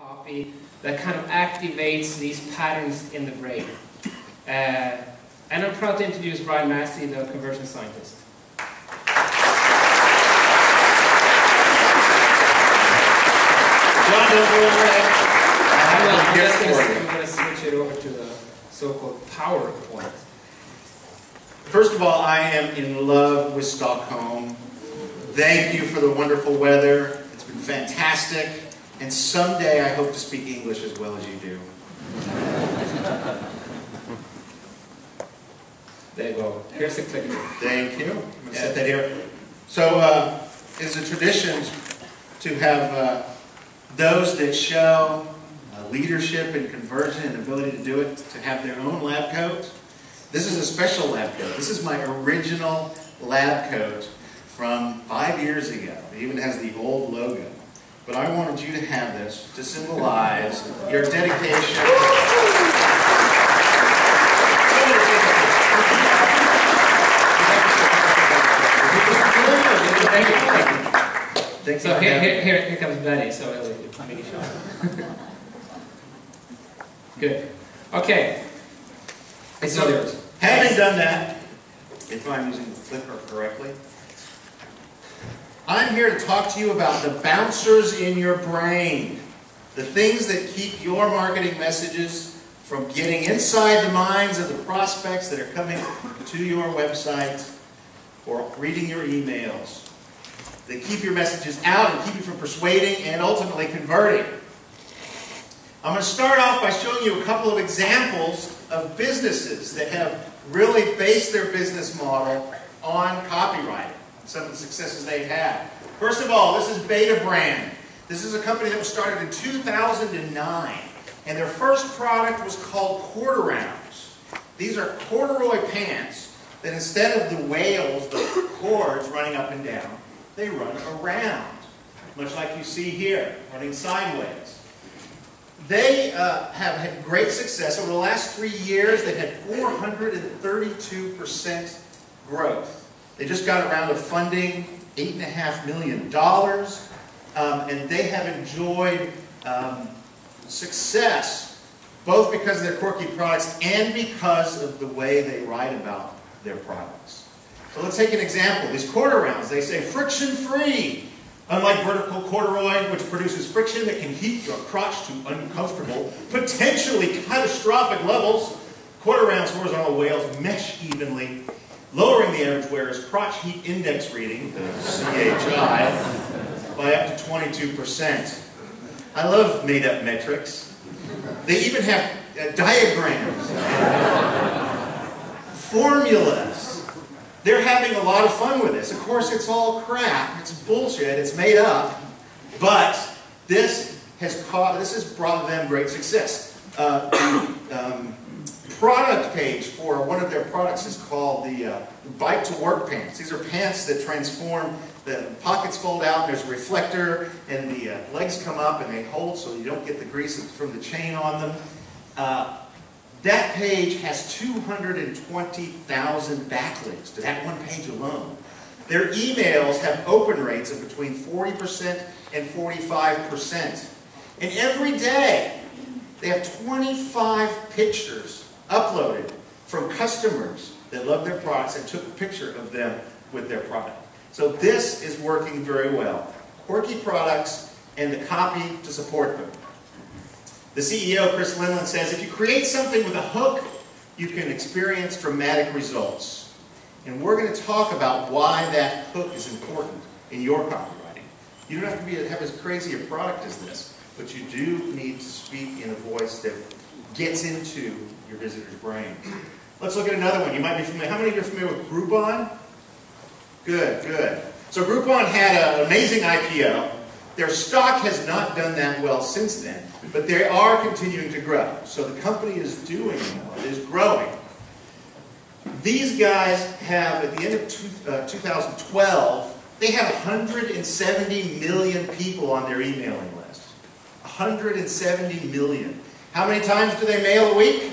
copy that kind of activates these patterns in the brain. And I'm proud to introduce Brian Massey, the conversion scientist. John, don't go away. I'm going to switch it over to the so-called PowerPoint. First of all, I am in love with Stockholm. Thank you for the wonderful weather. It's been fantastic. And someday I hope to speak English as well as you do. There you go. Here's the clicker. Thank you. I'm going to set that here. So it's a tradition to have those that show leadership and conversion and ability to do it, to have their own lab coat. This is a special lab coat. This is my original lab coat from 5 years ago. It even has the old logo. But I wanted you to have this to symbolize your dedication. So here comes Betty. So let me get you. Good. Okay. It's all yours. Having done that, if I'm using the clicker correctly, I'm here to talk to you about the bouncers in your brain. The things that keep your marketing messages from getting inside the minds of the prospects that are coming to your website or reading your emails. They keep your messages out and keep you from persuading and ultimately converting. I'm going to start off by showing you a couple of examples of businesses that have really based their business model on copywriting, some of the successes they've had. First of all, this is Beta Brand. This is a company that was started in 2009, and their first product was called Quarter-Rounds. These are corduroy pants that instead of the whales, the cords running up and down, they run around, much like you see here, running sideways. They have had great success. Over the last 3 years, they've had 432% growth. They just got a round of funding, $8.5 million, and they have enjoyed success both because of their quirky products and because of the way they write about their products. So let's take an example. These Quarter-Rounds, they say friction-free. Unlike vertical corduroy, which produces friction that can heat your crotch to uncomfortable, potentially catastrophic levels, Quarter-Rounds horizontal wales mesh evenly, lowering the average wearer's crotch heat index reading, the CHI, by up to 22%. I love made-up metrics. They even have diagrams, formulas. They're having a lot of fun with this. Of course, it's all crap. It's bullshit. It's made up. But this has brought them great success. Product page for one of their products is called the Bike to Work pants. These are pants that transform. The pockets fold out, and there's a reflector, and the legs come up, and they hold so you don't get the grease from the chain on them. That page has 220,000 backlinks to that one page alone. Their emails have open rates of between 40% and 45%. And every day, they have 25 pictures uploaded from customers that love their products and took a picture of them with their product. So this is working very well. Quirky products and the copy to support them. The CEO, Chris Linland, says, if you create something with a hook, you can experience dramatic results. And we're going to talk about why that hook is important in your copywriting. You don't have to have as crazy a product as this, but you do need to speak in a voice that gets into your visitor's brain. Let's look at another one. You might be familiar. How many of you are familiar with Groupon? Good, good. So Groupon had an amazing IPO. Their stock has not done that well since then, but they are continuing to grow. So the company is doing well. It is growing. These guys have, at the end of 2012, they had 170 million people on their emailing list. 170 million. How many times do they mail a week?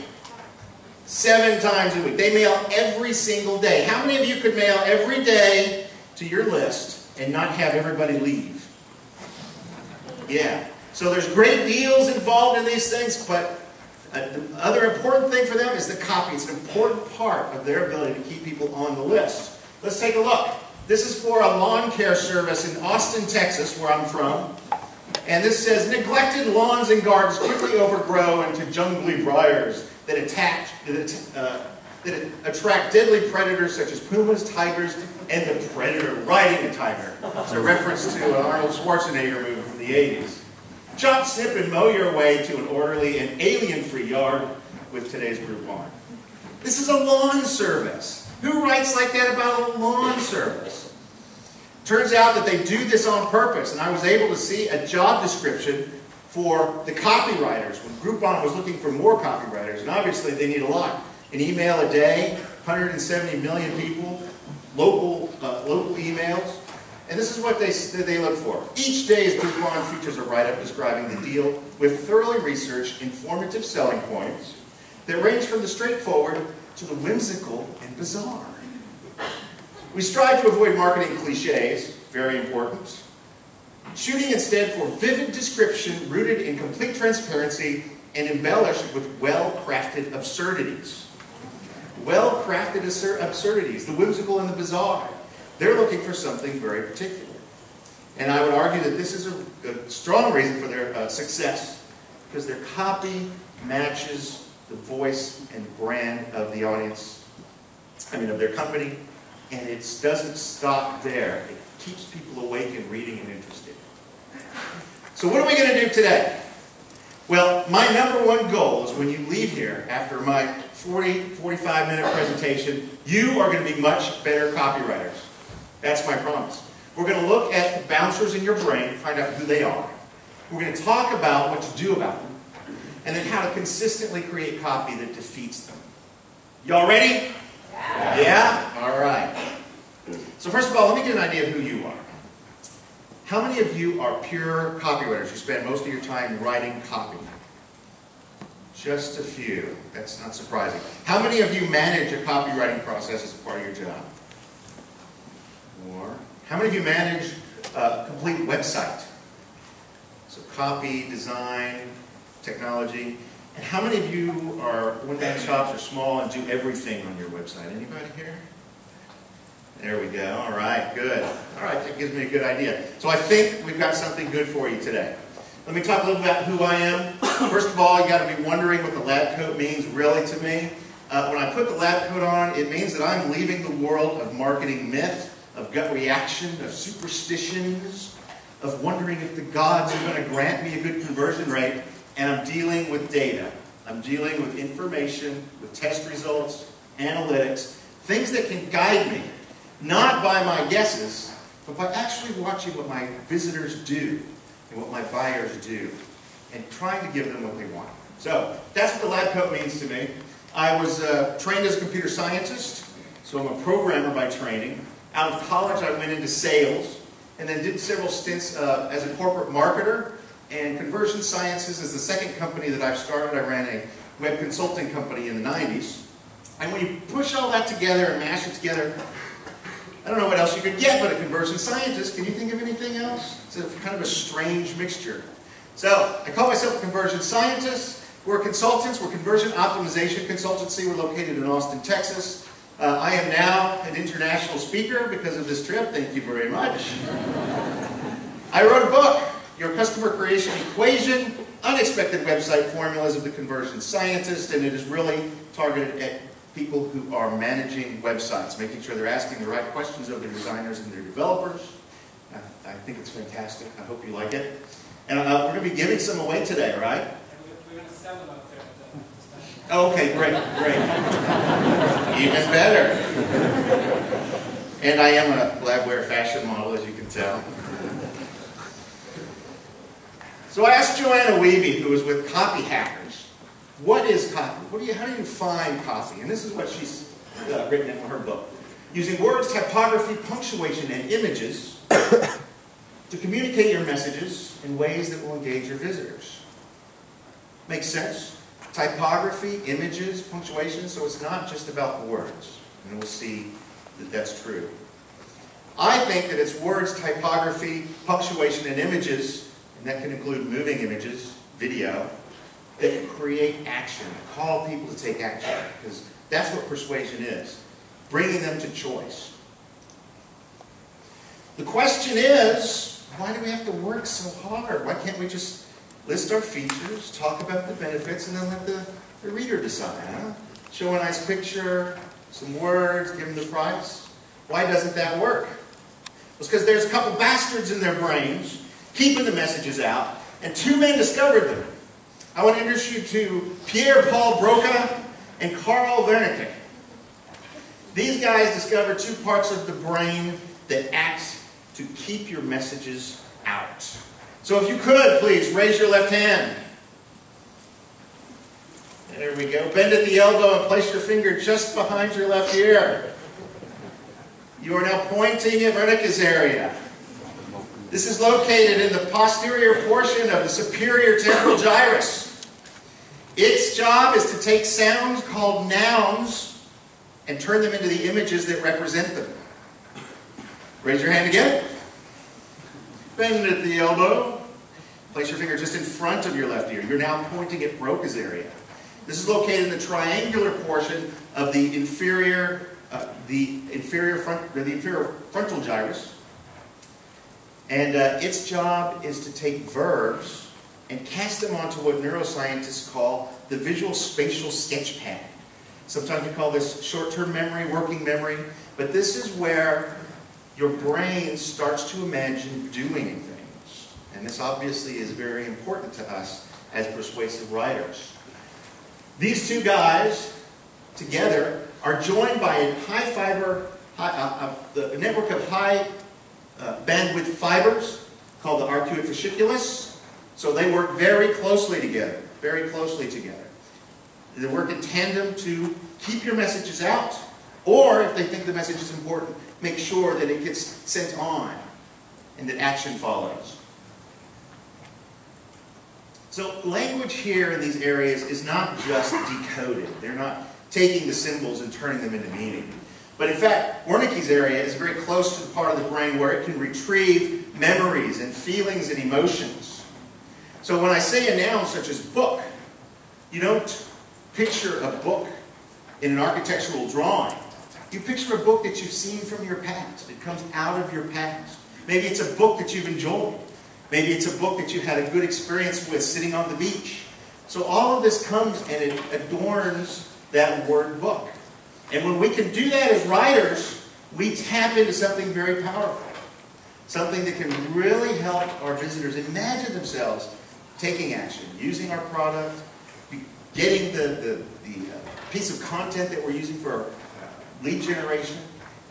7 times a week. They mail every single day. How many of you could mail every day to your list and not have everybody leave? Yeah. So there's great deals involved in these things, but the other important thing for them is the copy. It's an important part of their ability to keep people on the list. Let's take a look. This is for a lawn care service in Austin, Texas, where I'm from. And this says, neglected lawns and gardens quickly overgrow into jungly briars that attract deadly predators such as pumas, tigers, and the predator riding a tiger. It's a reference to an Arnold Schwarzenegger movie from the 80s. Chop, snip, and mow your way to an orderly and alien-free yard with today's Groupon. This is a lawn service. Who writes like that about a lawn service? Turns out that they do this on purpose, and I was able to see a job description for the copywriters when Groupon was looking for more copywriters, and obviously they need a lot. An email a day, 170 million people, local emails. And this is what they look for. Each day's Groupon features a write-up describing the deal with thoroughly researched, informative selling points that range from the straightforward to the whimsical and bizarre. We strive to avoid marketing cliches, very important, shooting instead for vivid description rooted in complete transparency and embellished with well-crafted absurdities. Well-crafted absurdities, the whimsical and the bizarre. They're looking for something very particular. And I would argue that this is a strong reason for their success, because their copy matches the voice and brand of the audience, of their company, and it doesn't stop there. It keeps people awake and reading and interested. So what are we going to do today? Well, my number one goal is when you leave here after my 45-minute presentation, you are going to be much better copywriters. That's my promise. We're going to look at the bouncers in your brain, find out who they are. We're going to talk about what to do about them, and then how to consistently create copy that defeats them. Y'all ready? Yeah? All right. So first of all, let me get an idea of who you are. How many of you are pure copywriters? You spend most of your time writing copy. Just a few. That's not surprising. How many of you manage a copywriting process as a part of your job? More. How many of you manage a complete website? So copy, design, technology. And how many of you are one-man shops or small and do everything on your website? Anybody here? There we go. All right, good. All right, that gives me a good idea. So I think we've got something good for you today. Let me talk a little about who I am. First of all, you got to be wondering what the lab coat means really to me. When I put the lab coat on, it means that I'm leaving the world of marketing myth, of gut reaction, of superstitions, of wondering if the gods are going to grant me a good conversion rate, and I'm dealing with data. I'm dealing with information, with test results, analytics, things that can guide me, not by my guesses, but by actually watching what my visitors do and what my buyers do, and trying to give them what they want. So that's what the lab coat means to me. I was trained as a computer scientist, so I'm a programmer by training. Out of college, I went into sales, and then did several stints as a corporate marketer, and Conversion Sciences is the second company that I've started. I ran a web consulting company in the 90s. And when you push all that together and mash it together, I don't know what else you could get but a conversion scientist. Can you think of anything else? It's kind of a strange mixture. So, I call myself a conversion scientist. We're consultants. We're conversion optimization consultancy. We're located in Austin, Texas. I am now an international speaker because of this trip. Thank you very much. I wrote a book, Your Customer Creation Equation, Unexpected Website Formulas of the Conversion Scientist, and it is really targeted at people who are managing websites, making sure they're asking the right questions of their designers and their developers. I think it's fantastic. I hope you like it. And we're going to be giving some away today, right? We're going to sell them up there. Oh, okay, great, great. Even better. And I am a labware fashion model, as you can tell. So I asked Joanna Wiebe, who was with Copy Hackers, what is copy? How do you find copy? And this is what she's written in her book. Using words, typography, punctuation, and images to communicate your messages in ways that will engage your visitors. Makes sense? Typography, images, punctuation, so it's not just about the words. And we'll see that that's true. I think that it's words, typography, punctuation, and images, and that can include moving images, video, that can create action, call people to take action, because that's what persuasion is, bringing them to choice. The question is, why do we have to work so hard? Why can't we just list our features, talk about the benefits, and then let the reader decide? Huh? Show a nice picture, some words, give them the price. Why doesn't that work? It's because there's a couple bastards in their brains keeping the messages out, and two men discovered them. I want to introduce you to Pierre-Paul Broca and Carl Wernicke. These guys discovered two parts of the brain that act to keep your messages out. So if you could, please, raise your left hand. There we go. Bend at the elbow and place your finger just behind your left ear. You are now pointing at Wernicke's area. This is located in the posterior portion of the superior temporal gyrus. Its job is to take sounds called nouns and turn them into the images that represent them. Raise your hand again. Bend at the elbow. Place your finger just in front of your left ear. You're now pointing at Broca's area. This is located in the triangular portion of the inferior frontal gyrus. And its job is to take verbs and cast them onto what neuroscientists call the Visuospatial Sketchpad. Sometimes we call this short-term memory, working memory, but this is where your brain starts to imagine doing things. And this obviously is very important to us as persuasive writers. These two guys together are joined by a the network of high bandwidth fibers called the arcuate fasciculus. So they work very closely together, They work in tandem to keep your messages out, or if they think the message is important, make sure that it gets sent on and that action follows. So language here in these areas is not just decoded. They're not taking the symbols and turning them into meaning. But in fact, Wernicke's area is very close to the part of the brain where it can retrieve memories and feelings and emotions. So when I say a noun such as book, you don't picture a book in an architectural drawing. You picture a book that you've seen from your past. It comes out of your past. Maybe it's a book that you've enjoyed. Maybe it's a book that you had a good experience with sitting on the beach. So all of this comes and it adorns that word book. And when we can do that as writers, we tap into something very powerful. Something that can really help our visitors imagine themselves taking action, using our product, getting the piece of content that we're using for lead generation.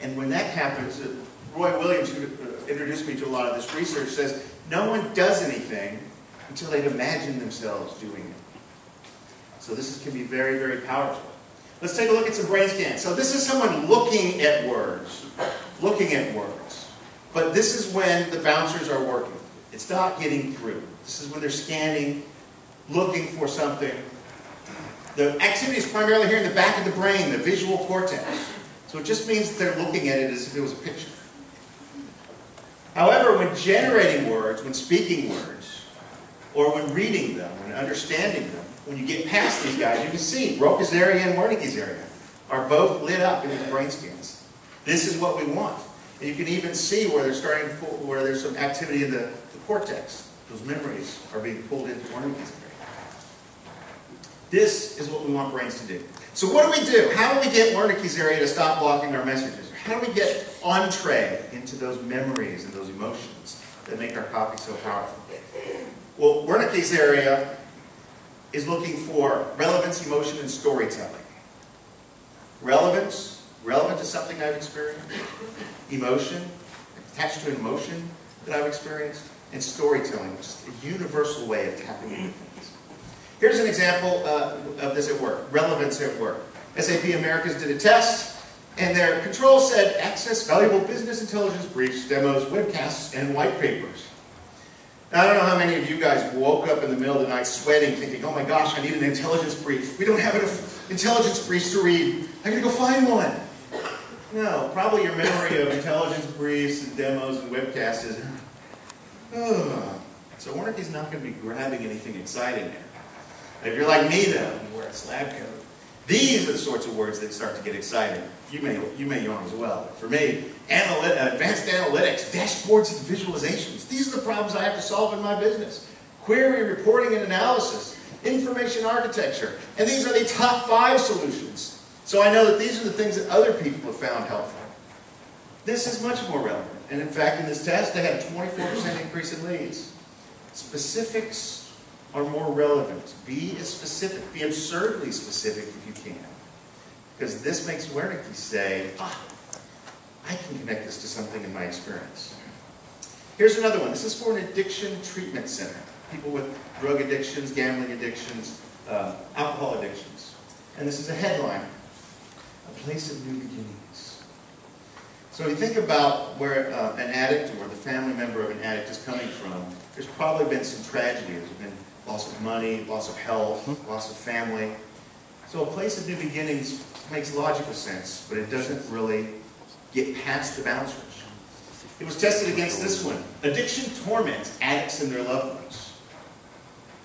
And when that happens, Roy Williams, who introduced me to a lot of this research, says no one does anything until they've imagined themselves doing it. So this can be very, very powerful. Let's take a look at some brain scans. So this is someone looking at words. But this is when the bouncers are working. It's not getting through. This is when they're scanning, looking for something. The activity is primarily here in the back of the brain, the visual cortex. So it just means that they're looking at it as if it was a picture. However, when generating words, when speaking words, or when reading them, when understanding them, when you get past these guys, you can see Broca's area and Wernicke's area are both lit up in the brain scans. This is what we want. And you can even see where they're starting to pull, where there's some activity in the cortex. Those memories are being pulled into Wernicke's area. This is what we want brains to do. So what do? How do we get Wernicke's area to stop blocking our messages? How do we get entree into those memories and those emotions that make our copy so powerful? Well, Wernicke's area is looking for relevance, emotion, and storytelling. Relevance, relevant to something I've experienced. Emotion, attached to an emotion that I've experienced. And storytelling, which is a universal way of tapping into things. Here's an example of this at work. Relevance at work. SAP Americas did a test, and their control said, access valuable business intelligence briefs, demos, webcasts, and white papers. Now, I don't know how many of you guys woke up in the middle of the night sweating, thinking, oh my gosh, I need an intelligence brief. We don't have enough intelligence briefs to read. I gotta go find one. No, probably your memory of intelligence briefs and demos and webcasts is, So Wernicke's not going to be grabbing anything exciting there. If you're like me, though, you wear a slab coat, these are the sorts of words that start to get exciting. You may yawn as well. For me, advanced analytics, dashboards and visualizations. These are the problems I have to solve in my business. Query, reporting, and analysis. Information architecture. And these are the top 5 solutions. So I know that these are the things that other people have found helpful. This is much more relevant. And in fact, in this test, they had a 24% increase in leads. Specifics are more relevant. Be as specific. Be absurdly specific if you can. Because this makes Wernicke say, I can connect this to something in my experience. Here's another one. This is for an addiction treatment center. People with drug addictions, gambling addictions, alcohol addictions. And this is a headline. A place of new beginnings. So you think about where an addict or the family member of an addict is coming from, there's probably been some tragedy. There's been loss of money, loss of health, loss of family. So a place of new beginnings makes logical sense, but it doesn't really get past the boundaries. It was tested against this one. Addiction torments addicts and their loved ones.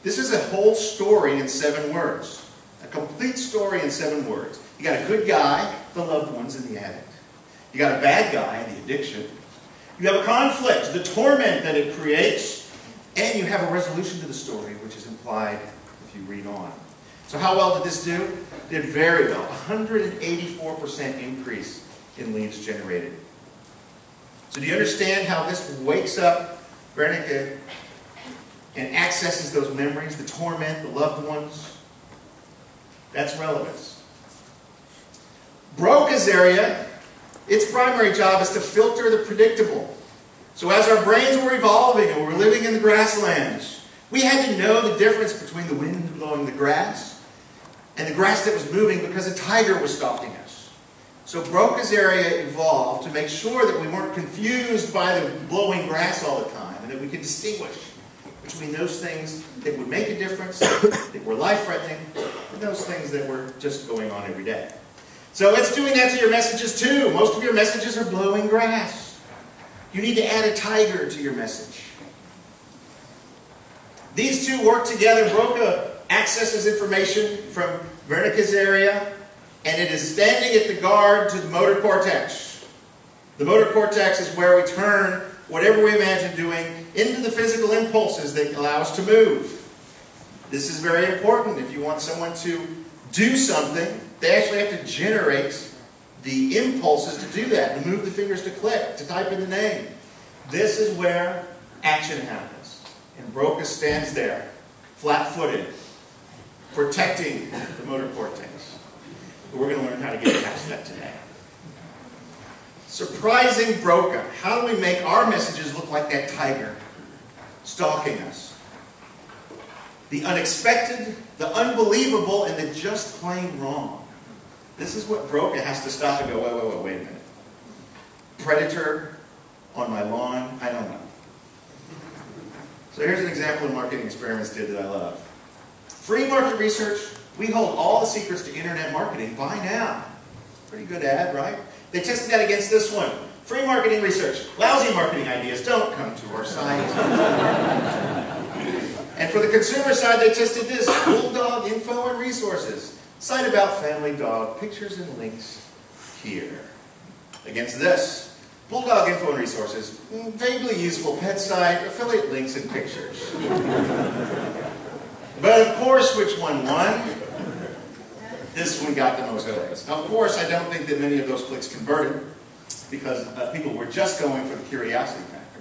This is a whole story in 7 words. A complete story in 7 words. You got a good guy, the loved ones, and the addict. You got a bad guy, the addiction. You have a conflict, the torment that it creates. And you have a resolution to the story, which is implied if you read on. So how well did this do? It did very well. 184% increase in leads generated. So do you understand how this wakes up Wernicke and accesses those memories, the torment, the loved ones? That's relevance. Broca's area, its primary job is to filter the predictable. So as our brains were evolving and we were living in the grasslands, we had to know the difference between the wind blowing the grass and the grass that was moving because a tiger was stalking us. So Broca's area evolved to make sure that we weren't confused by the blowing grass all the time and that we could distinguish between those things that would make a difference, that were life-threatening, and those things that were just going on every day. So it's doing that to your messages too. Most of your messages are blowing grass. You need to add a tiger to your message. These two work together. Broca accesses information from Wernicke's area, and it is standing at the guard to the motor cortex. The motor cortex is where we turn whatever we imagine doing into the physical impulses that allow us to move. This is very important. If you want someone to do something, they actually have to generate the impulses to do that, to move the fingers to click, to type in the name. This is where action happens. And Broca stands there, flat-footed, protecting the motor cortex. But we're going to learn how to get past that today. Surprising Broca. How do we make our messages look like that tiger stalking us? The unexpected, the unbelievable, and the just plain wrong. This is what Broca has to stop and go, wait a minute. Predator on my lawn? I don't know. So here's an example of marketing experiments did that I love. Free market research. We hold all the secrets to internet marketing. Buy now. Pretty good ad, right? They tested that against this one. Free marketing research. Lousy marketing ideas. Don't come to our site. And for the consumer side, they tested this. Bulldog info and resources. Site about family dog, pictures and links here. Against this, Bulldog info and resources, vaguely useful pet site, affiliate links and pictures. But of course, which one won? This one got the most clicks. Now, of course, I don't think that many of those clicks converted because people were just going for the curiosity factor.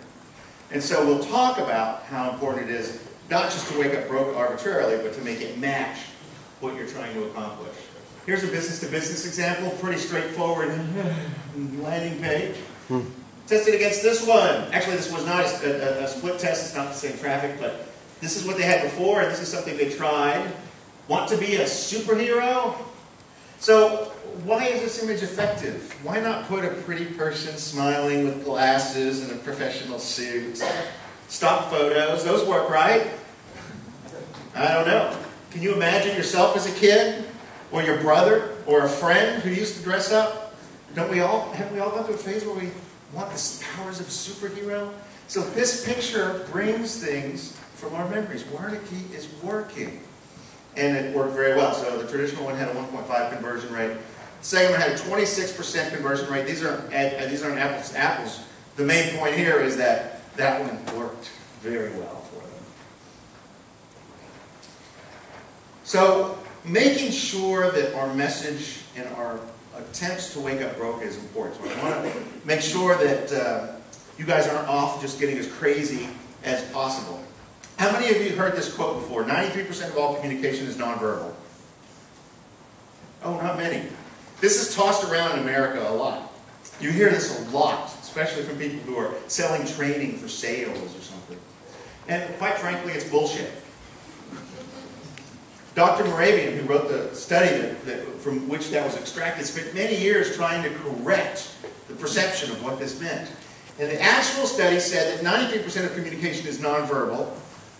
And so we'll talk about how important it is not just to wake up Broca arbitrarily, but to make it match what you're trying to accomplish. Here's a business-to-business example, pretty straightforward landing page. Tested against this one. Actually, this was not a split test, it's not the same traffic, but this is what they had before, and this is something they tried. Want to be a superhero? So, why is this image effective? Why not put a pretty person smiling with glasses and a professional suit? Stock photos, those work, right? I don't know. Can you imagine yourself as a kid? Or your brother? Or a friend who used to dress up? Haven't we all gone through a phase where we want the powers of a superhero? So this picture brings things from our memories. Wernicke is working. And it worked very well. So the traditional one had a 1.5 conversion rate. The second one had a 26% conversion rate. These aren't apples to apples. The main point here is that that one worked very well for them. So making sure that our message and our attempts to wake up broke is important. So I want to make sure that you guys aren't off just getting as crazy as possible. How many of you heard this quote before? 93% of all communication is nonverbal. Oh, not many. This is tossed around in America a lot. You hear this a lot, especially from people who are selling training for sales or something. And quite frankly, it's bullshit. Dr. Moravian, who wrote the study from which that was extracted, spent many years trying to correct the perception of what this meant. And the actual study said that 93% of communication is nonverbal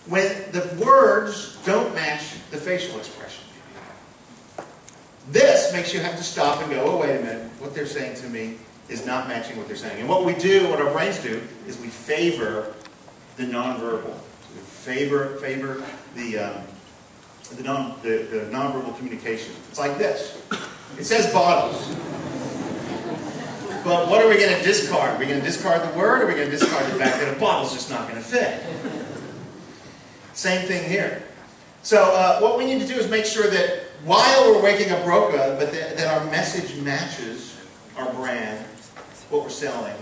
when the words don't match the facial expression. This makes you have to stop and go, oh, wait a minute, what they're saying to me is not matching what they're saying. And what we do, what our brains do, is we favor the nonverbal. We favor the nonverbal communication. It's like this. It says bottles. But what are we going to discard? Are we going to discard the word, or are we going to discard the fact that a bottle's just not going to fit? Same thing here. So what we need to do is make sure that while we're waking up Broca, but that our message matches our brand, what we're selling,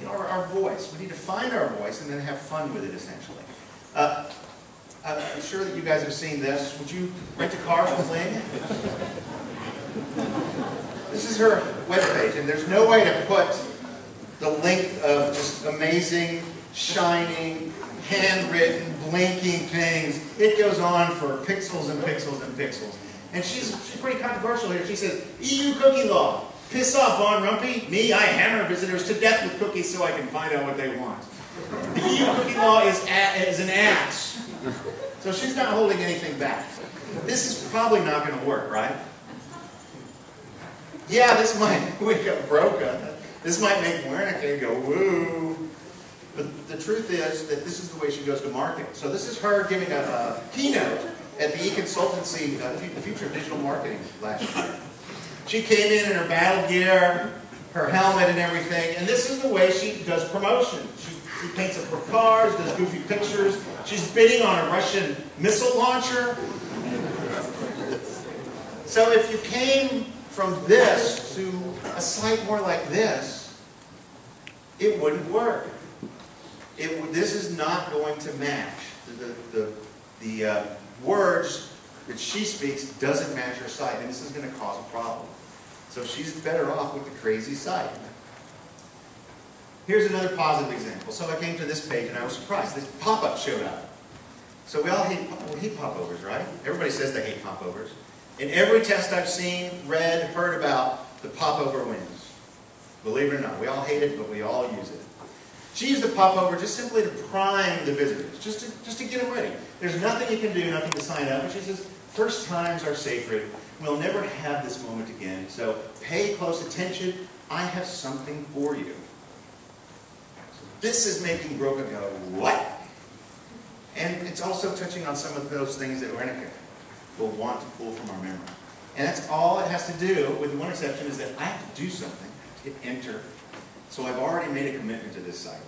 our voice. We need to find our voice and then have fun with it, essentially. I'm sure that you guys have seen this. Would you rent a car from Ling? This is her webpage, and there's no way to put the length of just amazing, shining, handwritten, blinking things. It goes on for pixels and pixels and pixels. And she's pretty controversial here. She says, EU cookie law. Piss off, Von Rumpy. Me, I hammer visitors to death with cookies so I can find out what they want. The EU cookie law is an ass. So she's not holding anything back. This is probably not going to work, right? Yeah, this might wake up Broca. This might make Wernicke go, woo. But the truth is that this is the way she goes to market. So this is her giving a keynote at the e-consultancy, the Future of Digital Marketing last year. She came in her battle gear, her helmet and everything, and this is the way she does promotion. She paints up her cars, does goofy pictures. She's bidding on a Russian missile launcher. So if you came from this to a site more like this, it wouldn't work. This is not going to match. The words that she speaks doesn't match her site, and this is going to cause a problem. So she's better off with the crazy site. Here's another positive example. So I came to this page and I was surprised. This pop-up showed up. So we all hate popovers, right? Everybody says they hate popovers. In every test I've seen, read, heard about, the popover wins. Believe it or not, we all hate it, but we all use it. She used the popover just simply to prime the visitors, just to get them ready. There's nothing you can do, nothing to sign up. And she says, first times are sacred. We'll never have this moment again. So pay close attention. I have something for you. So this is making Broca go, what? And it's also touching on some of those things that Wernicke will want to pull from our memory. And that's all it has to do, with the one exception, is that I have to do something, hit enter. So I've already made a commitment to this site.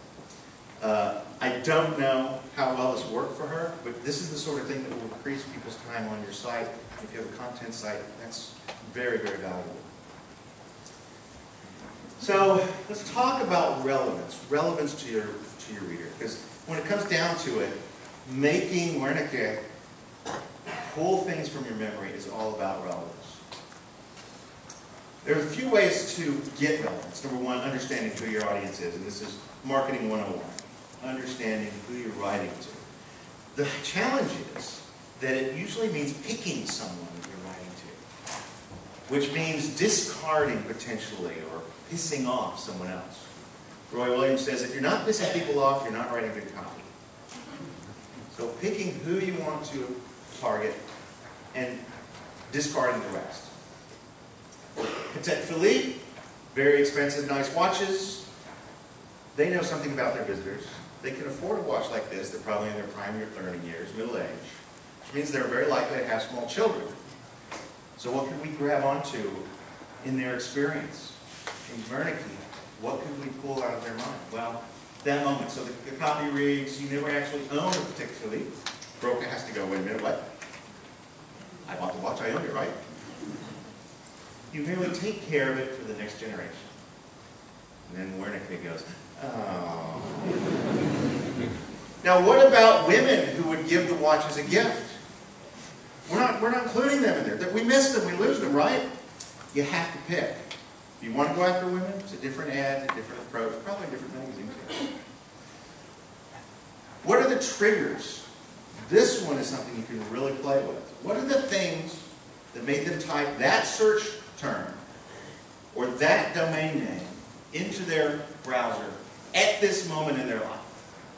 I don't know how well this worked for her, but this is the sort of thing that will increase people's time on your site. If you have a content site, that's very, very valuable. So let's talk about relevance to your reader. Because when it comes down to it, making Wernicke pull things from your memory is all about relevance. There are a few ways to get relevance. Number one, understanding who your audience is. And this is Marketing 101. Understanding who you're writing to. The challenge is that it usually means picking someone you're writing to, which means discarding potentially or pissing off someone else. Roy Williams says, if you're not pissing people off, you're not writing good copy. So picking who you want to target and discarding the rest. Patek Philippe, very expensive, nice watches. They know something about their visitors. If they can afford a watch like this, they're probably in their prime learning years, middle age, which means they're very likely to have small children. So what can we grab onto in their experience? In Wernicke, what can we pull out of their mind? Well, that moment. So the copy reads, you never actually own it particularly. Broker has to go, wait a minute, what? I bought the watch, I own it, right? You merely take care of it for the next generation. And then Wernicke goes, oh. Now what about women who would give the watch as a gift? We're not including them in there. We miss them, we lose them, right? You have to pick. If you want to go after women, it's a different ad, a different approach, probably a different magazine too. What are the triggers? This one is something you can really play with. What are the things that made them type that search term or that domain name into their browser at this moment in their life?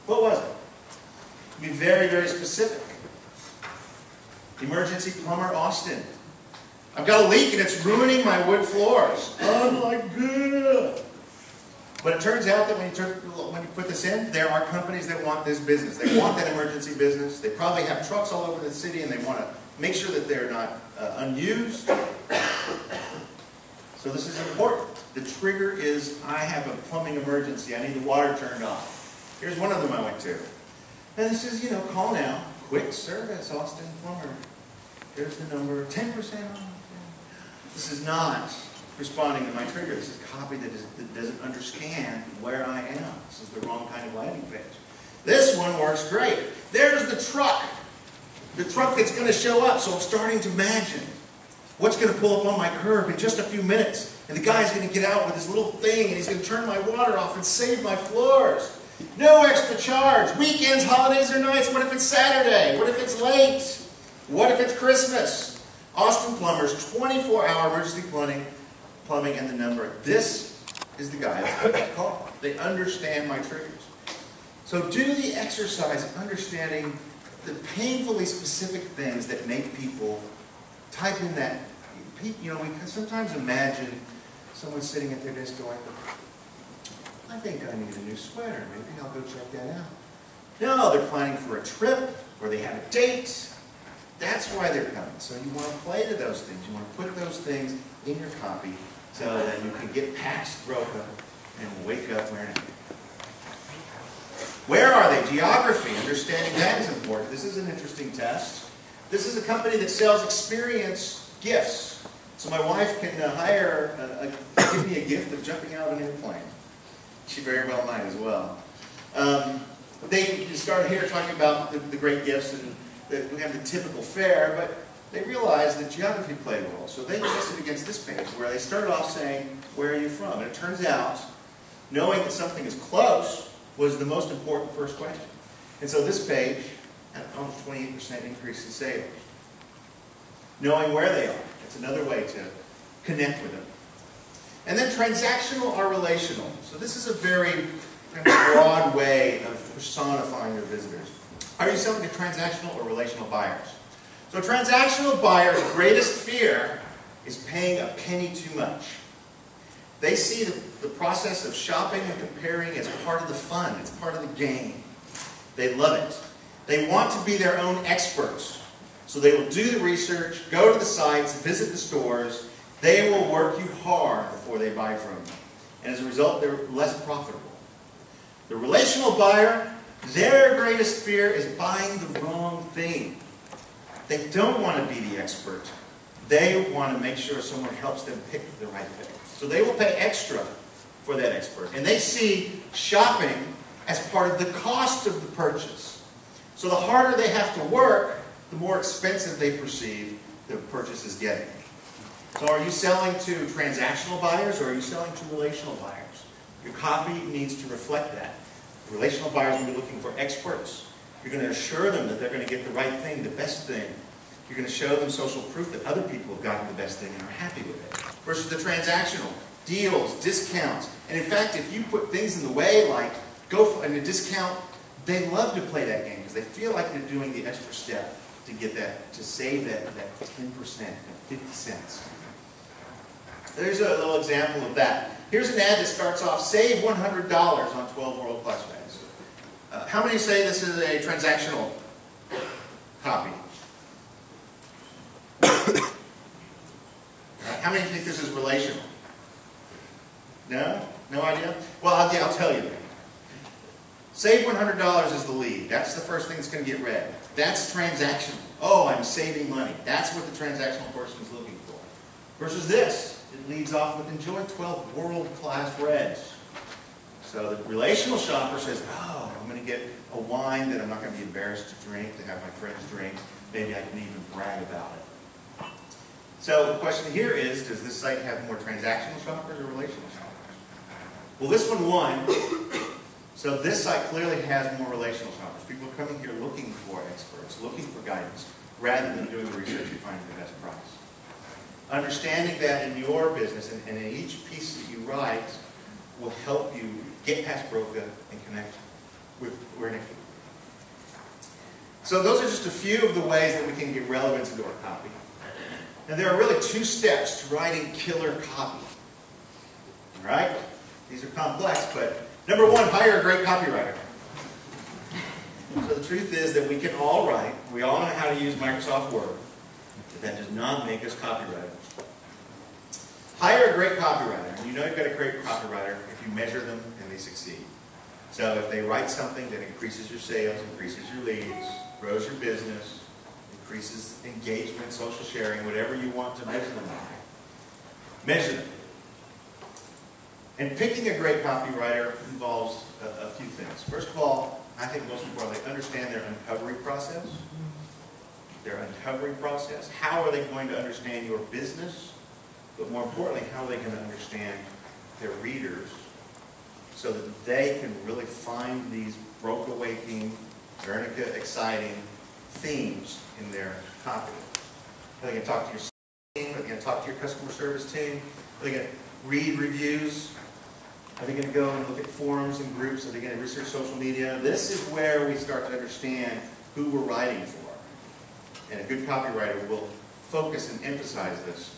What was it? Be very, very specific. Emergency plumber Austin. I've got a leak and it's ruining my wood floors. Oh my God. But it turns out that when you put this in, there are companies that want this business. They want that emergency business. They probably have trucks all over the city and they want to make sure that they're not unused. So this is important. The trigger is, I have a plumbing emergency. I need the water turned off. Here's one of them I went to. And this is, call now. Quick service, Austin Plumber. Here's the number, 10% off. This is not responding to my trigger. This is copy that doesn't understand where I am. This is the wrong kind of landing page. This one works great. There's the truck. The truck that's going to show up. So I'm starting to imagine what's going to pull up on my curb in just a few minutes. And the guy's going to get out with his little thing and he's going to turn my water off and save my floors. No extra charge. Weekends, holidays, or nights. What if it's Saturday? What if it's late? What if it's Christmas? Austin Plumbers, 24-hour emergency plumbing, and the number. This is the guy that's put that call. They understand my triggers. So do the exercise of understanding the painfully specific things that make people type in that. We can sometimes imagine someone sitting at their desk going, I think I need a new sweater. Maybe I'll go check that out. No, they're planning for a trip, or they have a date. That's why they're coming. So you want to play to those things. You want to put those things in your copy so that you can get past broken and wake up wearing it. Where are they? Geography. Understanding that is important. This is an interesting test. This is a company that sells experience gifts. So my wife can give me a gift of jumping out of an airplane. She very well might as well. They start here talking about the great gifts, and we have the typical fare, but they realize that geography played a role. So they tested against this page where they started off saying, where are you from? And it turns out, knowing that something is close was the most important first question. And so this page had almost 28% increase in sales. Knowing where they are, that's another way to connect with them. And then transactional or relational. So this is a very broad way of personifying your visitors. Are you selling to transactional or relational buyers? So transactional buyers' greatest fear is paying a penny too much. They see the process of shopping and comparing as part of the fun. It's part of the game. They love it. They want to be their own experts. So they will do the research, go to the sites, visit the stores. They will work you hard before they buy from you. And as a result, they're less profitable. The relational buyer, their greatest fear is buying the wrong thing. They don't want to be the expert. They want to make sure someone helps them pick the right thing. So they will pay extra for that expert. And they see shopping as part of the cost of the purchase. So the harder they have to work, the more expensive they perceive the purchase is getting. So are you selling to transactional buyers or are you selling to relational buyers? Your copy needs to reflect that. Relational buyers will be looking for experts. You're going to assure them that they're going to get the right thing, the best thing. You're going to show them social proof that other people have gotten the best thing and are happy with it. Versus the transactional, deals, discounts. And in fact, if you put things in the way like go for a discount, they love to play that game because they feel like they're doing the extra step to get that, to save that 10%, that 50 cents. There's a little example of that. Here's an ad that starts off, save $100 on 12 world-class bags. How many say this is a transactional copy? How many think this is relational? No? No idea? Well, I'll tell you. Save $100 is the lead. That's the first thing that's going to get read. That's transactional. Oh, I'm saving money. That's what the transactional person is looking for. Versus this, it leads off with enjoy 12 world-class reds. So the relational shopper says, oh, I'm going to get a wine that I'm not going to be embarrassed to drink, to have my friends drink. Maybe I can even brag about it. So the question here is, does this site have more transactional shoppers or relational shoppers? Well, this one won. So this site clearly has more relational shoppers. People are coming here looking for experts, looking for guidance, rather than doing the research and finding the best price. Understanding that in your business and in each piece that you write will help you get past broker and connect with where next. So those are just a few of the ways that we can get relevance into our copy. And there are really 2 steps to writing killer copy. All right? These are complex, but number 1, hire a great copywriter. So the truth is that we can all write. We all know how to use Microsoft Word. But that does not make us copywriters. Hire a great copywriter. And you know you've got a great copywriter if you measure them and they succeed. So if they write something that increases your sales, increases your leads, grows your business, increases engagement, social sharing, whatever you want to measure them by, measure them. And picking a great copywriter involves a few things. First of all, I think most importantly, understand their uncovering process. Their uncovering process. How are they going to understand your business? But more importantly, how are they going to understand their readers so that they can really find these broke-awaking, Guernica exciting themes in their copy? Are they going to talk to your team? Are they going to talk to your customer service team? Are they going to read reviews? Are they going to go and look at forums and groups? Are they going to research social media? This is where we start to understand who we're writing for. And a good copywriter will focus and emphasize this.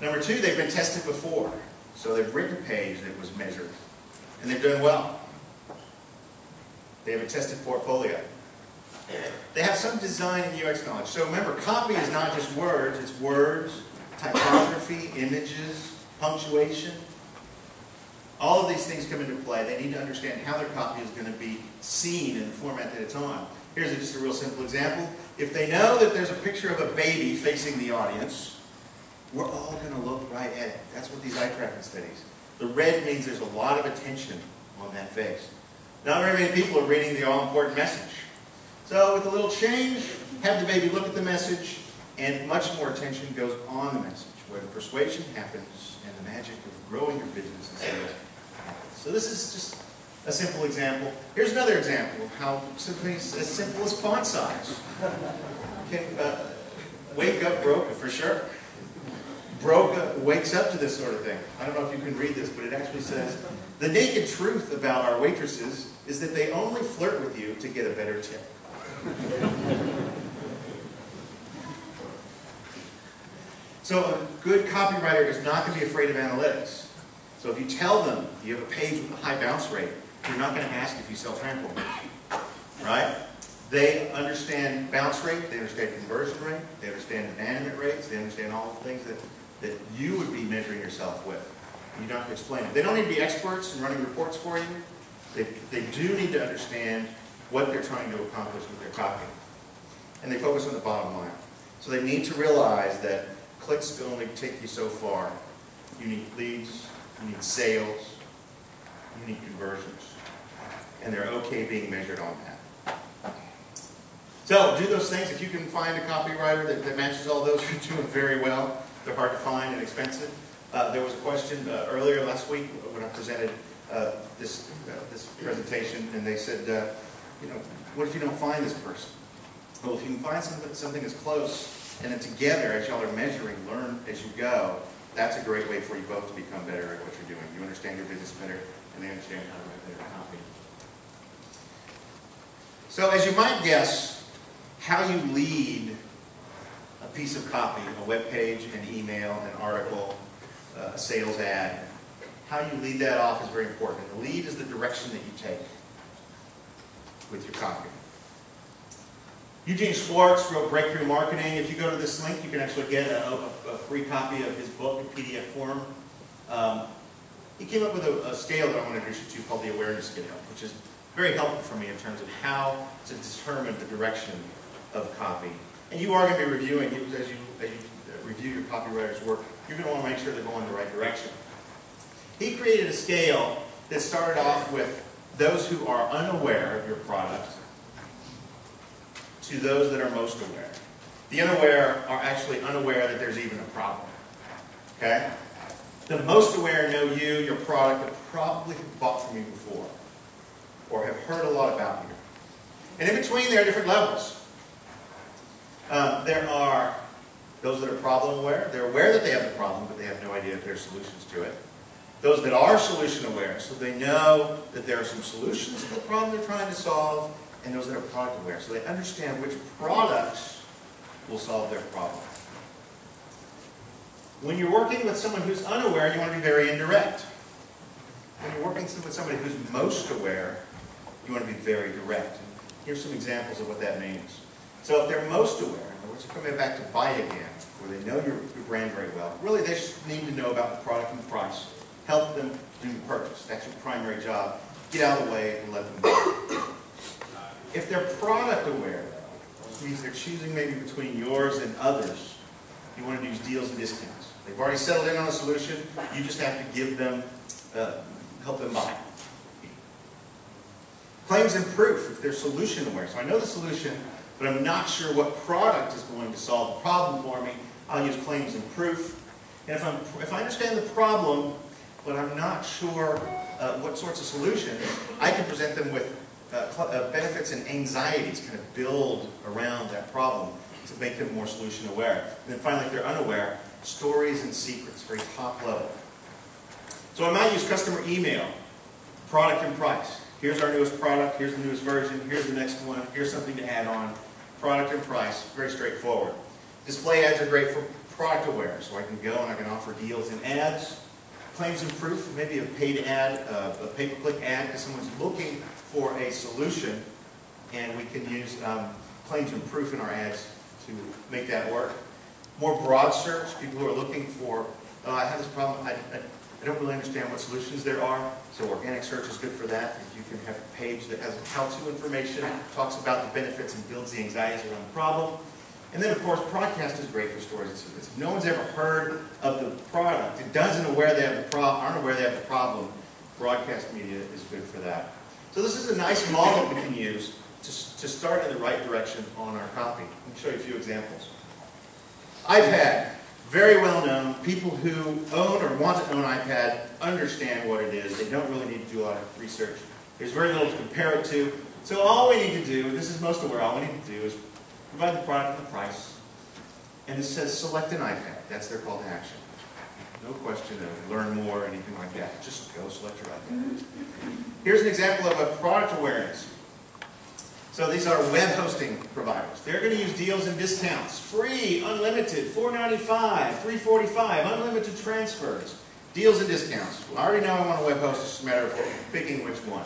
Number 2, they've been tested before. So they've written a page that was measured. And they've done well. They have a tested portfolio. They have some design and UX knowledge. So remember, copy is not just words. It's words, typography, images, punctuation. All of these things come into play. They need to understand how their copy is going to be seen in the format that it's on. Here's just a real simple example. If they know that there's a picture of a baby facing the audience, we're all going to look right at it. That's what these eye tracking studies. The red means there's a lot of attention on that face. Not very many people are reading the all-important message. So with a little change, have the baby look at the message, and much more attention goes on the message, where the persuasion happens and the magic of growing your business and sales happens. So this is just a simple example. Here's another example of how something as simple as font size can wake up Broca for sure. Broca wakes up to this sort of thing. I don't know if you can read this, but it actually says, the naked truth about our waitresses is that they only flirt with you to get a better tip. So a good copywriter is not going to be afraid of analytics. So if you tell them you have a page with a high bounce rate, you're not going to ask if you sell trampoline. Right? They understand bounce rate, they understand conversion rate, they understand abandonment rates, they understand all the things that you would be measuring yourself with. You don't have to explain it. They don't need to be experts in running reports for you. They do need to understand what they're trying to accomplish with their copy. And they focus on the bottom line. So they need to realize that clicks can only take you so far. You need leads, you need sales, you need conversions. And they're okay being measured on that. So do those things. If you can find a copywriter that matches all those, you're doing very well. They're hard to find and expensive. There was a question earlier last week when I presented this presentation, and they said, what if you don't find this person? Well, if you can find something that's close, and then together, as y'all are measuring, learn as you go, that's a great way for you both to become better at what you're doing. You understand your business better, and they understand how to write better copy. So as you might guess, how you lead a piece of copy, a web page, an email, an article, a sales ad, how you lead that off is very important. And the lead is the direction that you take. with your copy. Eugene Schwartz wrote Breakthrough Marketing. If you go to this link, you can actually get a free copy of his book in PDF form. He came up with a scale that I want to introduce you to called the awareness scale, which is very helpful for me in terms of how to determine the direction of copy. And you are going to be reviewing, as you review your copywriter's work, you're going to want to make sure they're going in the right direction. He created a scale that started off with those who are unaware of your product to those that are most aware. The unaware are actually unaware that there's even a problem. Okay? The most aware know you, your product, have probably bought from you before, or have heard a lot about you. And in between, there are different levels. There are those that are problem aware. They're aware that they have the problem, but they have no idea if there are solutions to it. Those that are solution aware, so they know that there are some solutions to the problem they're trying to solve, and those that are product aware, so they understand which products will solve their problem. When you're working with someone who's unaware, you want to be very indirect. When you're working with somebody who's most aware, you want to be very direct. Here's some examples of what that means. So if they're most aware, in other words, they're coming back to buy again, where they know your brand very well, really they just need to know about the product and the price. Help them do the purchase. That's your primary job. Get out of the way and let them go. If they're product aware, though, which means they're choosing maybe between yours and others, you want to use deals and discounts. They've already settled in on a solution. You just have to give them, help them buy. Claims and proof, if they're solution aware. So I know the solution, but I'm not sure what product is going to solve the problem for me. I'll use claims and proof. And if I understand the problem, but I'm not sure what sorts of solutions, I can present them with benefits and anxieties, kind of build around that problem to make them more solution aware. And then finally, if they're unaware, stories and secrets, very top level. So I might use customer email, product and price. Here's our newest product, here's the newest version, here's the next one, here's something to add on. Product and price, very straightforward. Display ads are great for product aware, so I can go and I can offer deals and ads. Claims and proof, maybe a paid ad, a pay-per-click ad, because someone's looking for a solution, and we can use claims and proof in our ads to make that work. More broad search, people who are looking for, I have this problem, I don't really understand what solutions there are, so organic search is good for that. If you can have a page that has how-to information, talks about the benefits and builds the anxieties around the problem. And then, of course, broadcast is great for stories. If no one's ever heard of the product, it doesn't aware they have the aren't aware they have the problem, broadcast media is good for that. So this is a nice model we can use to start in the right direction on our copy. Let me show you a few examples. iPad, very well known. People who own or want to own iPad understand what it is. They don't really need to do a lot of research. There's very little to compare it to. So all we need to do, this is most aware, all we need to do is provide the product and the price. And it says select an iPad. That's their call to action. No question of learn more or anything like that. Just go select your iPad. Here's an example of a product awareness. So these are web hosting providers. They're going to use deals and discounts. Free, unlimited, $4.95, $3.45, unlimited transfers. Deals and discounts. Well, I already know I want a web host. It's just a matter of picking which one.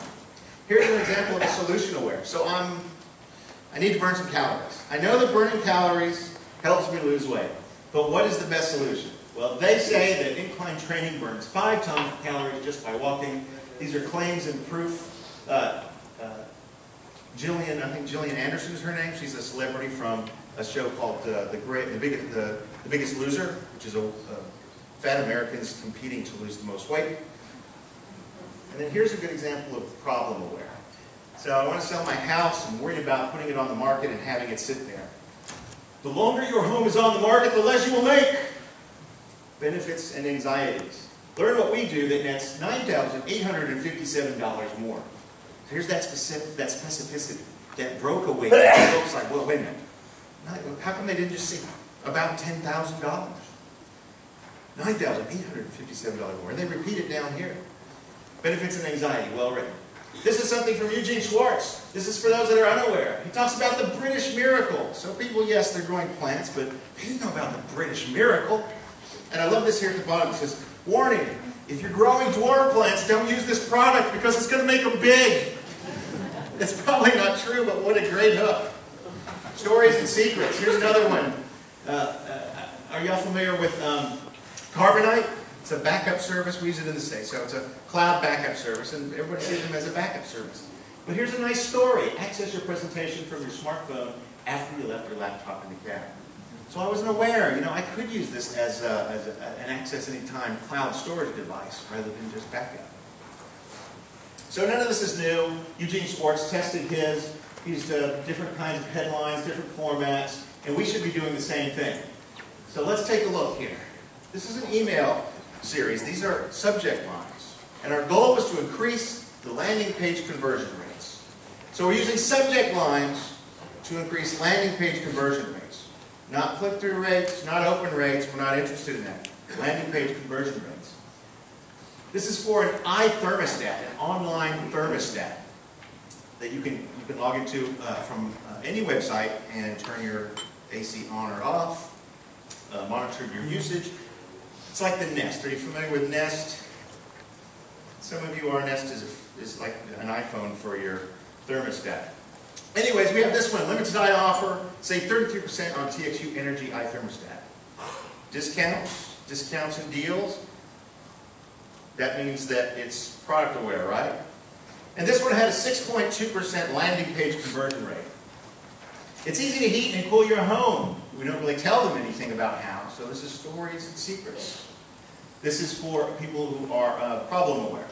Here's an example of a solution aware. So I need to burn some calories. I know that burning calories helps me lose weight. But what is the best solution? Well, they say that incline training burns 5 tons of calories just by walking. These are claims and proof. Jillian, I think Jillian Anderson is her name. She's a celebrity from a show called The Biggest Loser, which is fat Americans competing to lose the most weight. And then here's a good example of problem aware. So I want to sell my house. I'm worried about putting it on the market and having it sit there. The longer your home is on the market, the less you will make. Benefits and anxieties. Learn what we do that nets $9,857 more. So here's that specificity that broke away. Folks like, well, wait a minute. How come they didn't just say about $10,000? $9,857 more. And they repeat it down here. Benefits and anxiety, well written. This is something from Eugene Schwartz. This is for those that are unaware. He talks about the British miracle. So people, yes, they're growing plants, but they didn't know about the British miracle. And I love this here at the bottom. It says, warning, if you're growing dwarf plants, don't use this product because it's going to make them big. It's probably not true, but what a great hook. Stories and secrets. Here's another one. Are y'all familiar with Carbonite? It's a backup service. We use it in the States. So it's a cloud backup service, and everybody sees them as a backup service. But here's a nice story. Access your presentation from your smartphone after you left your laptop in the cab. So I wasn't aware, I could use this as an access anytime cloud storage device rather than just backup. So none of this is new. Eugene Schwartz tested his. He used different kinds of headlines, different formats, and we should be doing the same thing. So let's take a look here. This is an email series. These are subject lines. And our goal was to increase the landing page conversion rates. So we're using subject lines to increase landing page conversion rates. Not click-through rates, not open rates. We're not interested in that. Landing page conversion rates. This is for an iThermostat, an online thermostat that you can log into from any website and turn your AC on or off, monitor your usage. It's like the Nest. Are you familiar with Nest? Some of you are. Nest is like an iPhone for your thermostat. Anyways, we have this one. Limited time offer. Save 33% on TXU Energy iThermostat. Discounts and deals. That means that it's product aware, right? And this one had a 6.2% landing page conversion rate. It's easy to heat and cool your home. We don't really tell them anything about how, so this is stories and secrets. This is for people who are problem aware.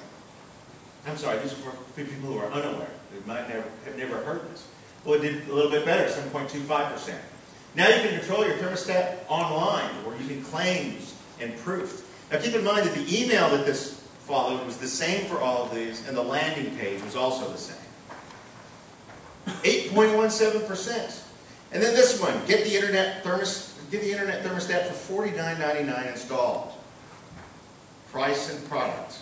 I'm sorry, this is for people who are unaware. They might have never heard this. Well, it did a little bit better, 7.25%. Now you can control your thermostat online or using claims and proof. Now keep in mind that the email that this followed was the same for all of these, and the landing page was also the same. 8.17%. And then this one, get the internet thermostat for $49.99 installed. Price and product.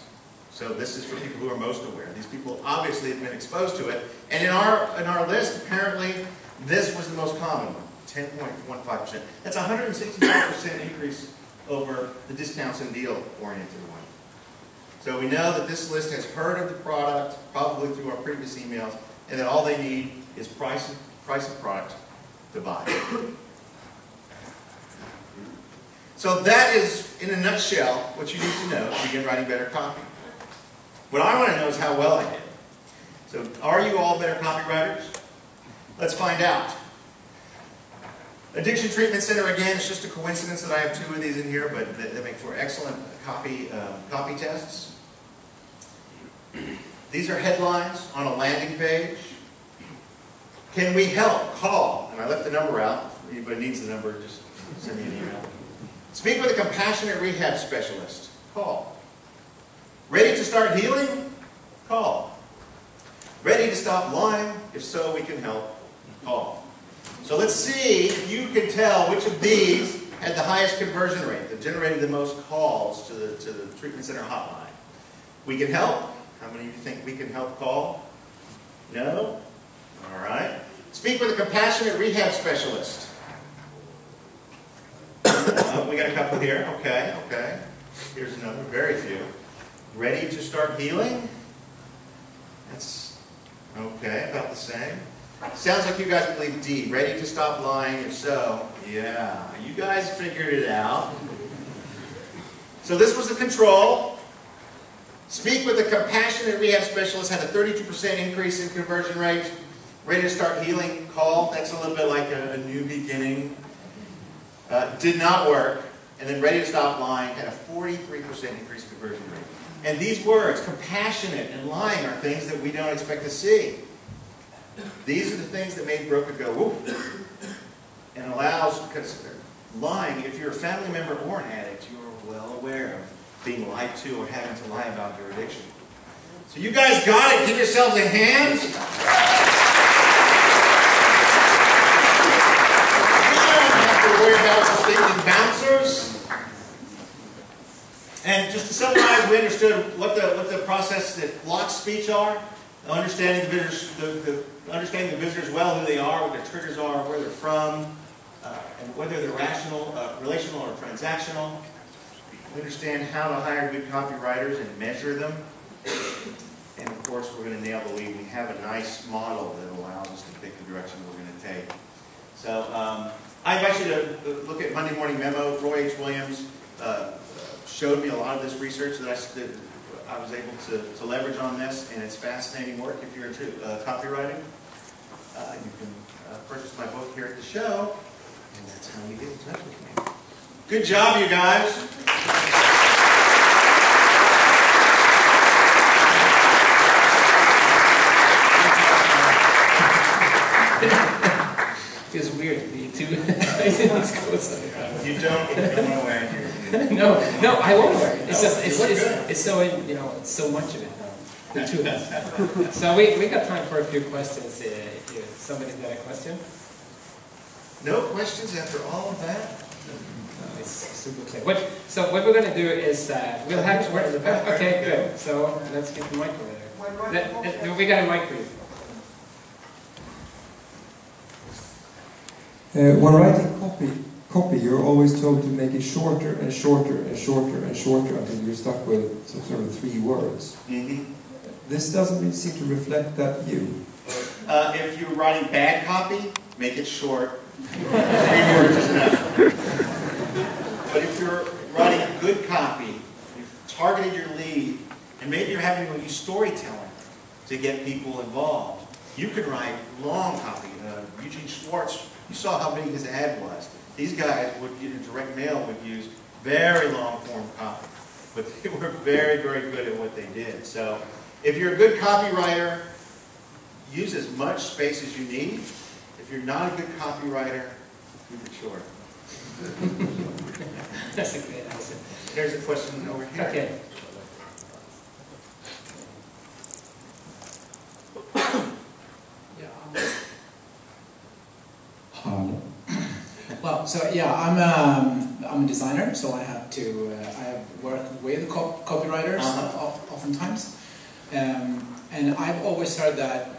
So this is for people who are most aware. These people obviously have been exposed to it. And in our list, apparently, this was the most common one, 10.15%. That's a 165% increase over the discounts and deal-oriented one. So we know that this list has heard of the product, probably through our previous emails, and that all they need is price of product to buy. So that is, in a nutshell, what you need to know to begin writing better copy. What I want to know is how well I did. So are you all better copywriters? Let's find out. Addiction Treatment Center, again, it's just a coincidence that I have two of these in here, but they make for excellent copy tests. These are headlines on a landing page. Can we help? Call. And I left the number out. If anybody needs the number, just send me an email. Speak with a compassionate rehab specialist. Call. Ready to start healing? Call. Ready to stop lying? If so, we can help. Call. So let's see if you can tell which of these had the highest conversion rate, that generated the most calls to the treatment center hotline. We can help. How many of you think we can help? Call? No? All right. Speak with a compassionate rehab specialist. We got a couple here. Okay. Here's a number. Very few. Ready to start healing? That's okay, about the same. Sounds like you guys believe D. Ready to stop lying? If so, yeah. You guys figured it out. So this was the control. Speak with a compassionate rehab specialist had a 32% increase in conversion rate. Ready to start healing? Call. That's a little bit like a new beginning. Did not work. And then ready to stop lying had a 43% increase in conversion rate. And these words, compassionate and lying, are things that we don't expect to see. These are the things that made Broker go, whoop, and allows, because lying, if you're a family member or an addict, you are well aware of being lied to or having to lie about your addiction. So you guys got it. Give yourselves a hand. Worry about sustained bouncers. And just to summarize, we understood what the process that block speech are, understanding understanding the visitors well, who they are, what their triggers are, where they're from, and whether they're relational or transactional. We understand how to hire good copywriters and measure them. And of course, we're going to nail the lead. We have a nice model that allows us to pick the direction we're going to take. So I invite you to look at Monday Morning Memo. Roy H. Williams showed me a lot of this research that I was able to leverage on this, and it's fascinating work if you're into copywriting. You can purchase my book here at the show, and that's how you get in touch with me. Good job, you guys. Feels weird to be too placing these coats on. You don't want to wear it here. No, I won't wear it. It's just it's so it's so much of it now. The two of us. So we got time for a few questions. If somebody's got a question. No questions after all of that? No, it's super clear. So what we're going to do is we'll have okay, good. So let's get the mic over there. We got a mic for you. When writing copy, you're always told to make it shorter and shorter and shorter and shorter until you're stuck with some sort of 3 words. Mm-hmm. This doesn't really seem to reflect that view. If you're writing bad copy, make it short. 3 words is enough. But if you're writing good copy, you've targeted your lead, and maybe you're having to use storytelling to get people involved, you can write long copy. Eugene Schwartz, you saw how big his ad was. These guys would, in direct mail, would use very long form copy. But they were very, very good at what they did. So if you're a good copywriter, use as much space as you need. If you're not a good copywriter, keep it short. That's a great answer. There's a question over here. Okay. Well, so yeah, I'm a designer, so I have worked with copywriters oftentimes, and I've always heard that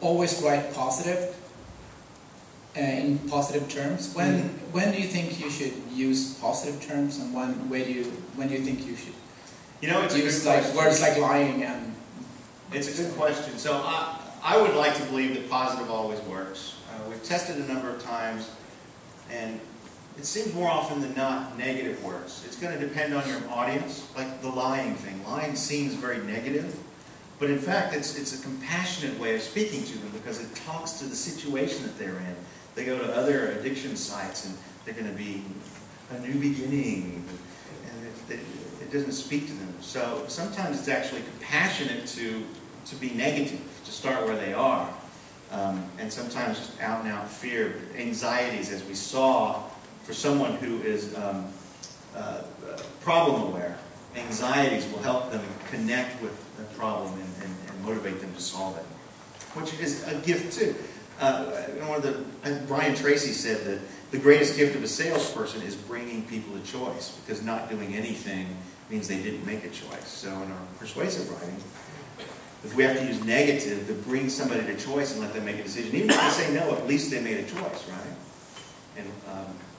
always write positive in positive terms. When do you think you should use positive terms, and when do you think you should It's use a good question. words like lying and? It's a good question. So I would like to believe that positive always works. We've tested a number of times, and it seems more often than not negative works. It's going to depend on your audience, like the lying thing. Lying seems very negative, but in fact it's a compassionate way of speaking to them because it talks to the situation that they're in. They go to other addiction sites and they're going to be a new beginning, and it doesn't speak to them. So sometimes it's actually compassionate to be negative, to start where they are. And sometimes just out and out fear, anxieties, as we saw for someone who is problem aware. Anxieties will help them connect with the problem and motivate them to solve it, which is a gift too. Brian Tracy said that the greatest gift of a salesperson is bringing people to choice, because not doing anything means they didn't make a choice. So in our persuasive writing, if we have to use negative to bring somebody to choice and let them make a decision, even if they say no, at least they made a choice, right? And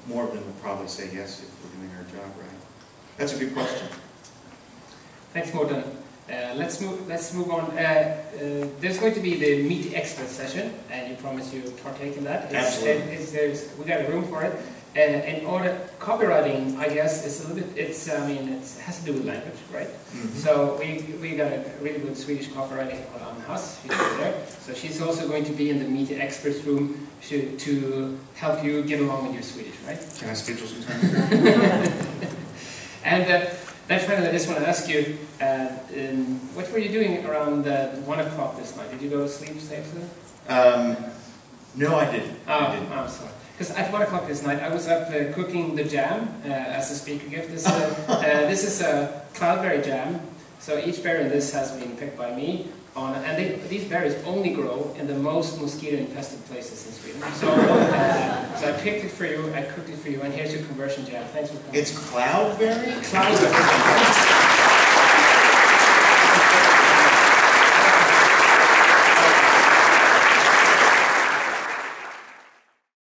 more of them will probably say yes if we're doing our job right. That's a good question. Thanks, Morten. Let's move on. There's going to be the Meet the Expert session, and you promise you partake in that. Absolutely. We got a room for it. In order, copywriting, I guess, is a little bit. It has to do with language, right? Mm-hmm. So we got a really good Swedish copywriter called Anna Hass. She's over there. So she's also going to be in the Meet the Experts room to help you get along with your Swedish, right? Can I schedule some time? And then finally, I just want to ask you, what were you doing around 1 o'clock this night? Did you go to sleep safely? No, I didn't. I'm sorry. Because at 1 o'clock this night, I was up cooking the jam as a speaker gift. This is a cloudberry jam. So each berry in this has been picked by me. These berries only grow in the most mosquito-infested places in Sweden. So I picked it for you, I cooked it for you, and here's your conversion jam. Thanks for coming. It's cloudberry? Cloudberry.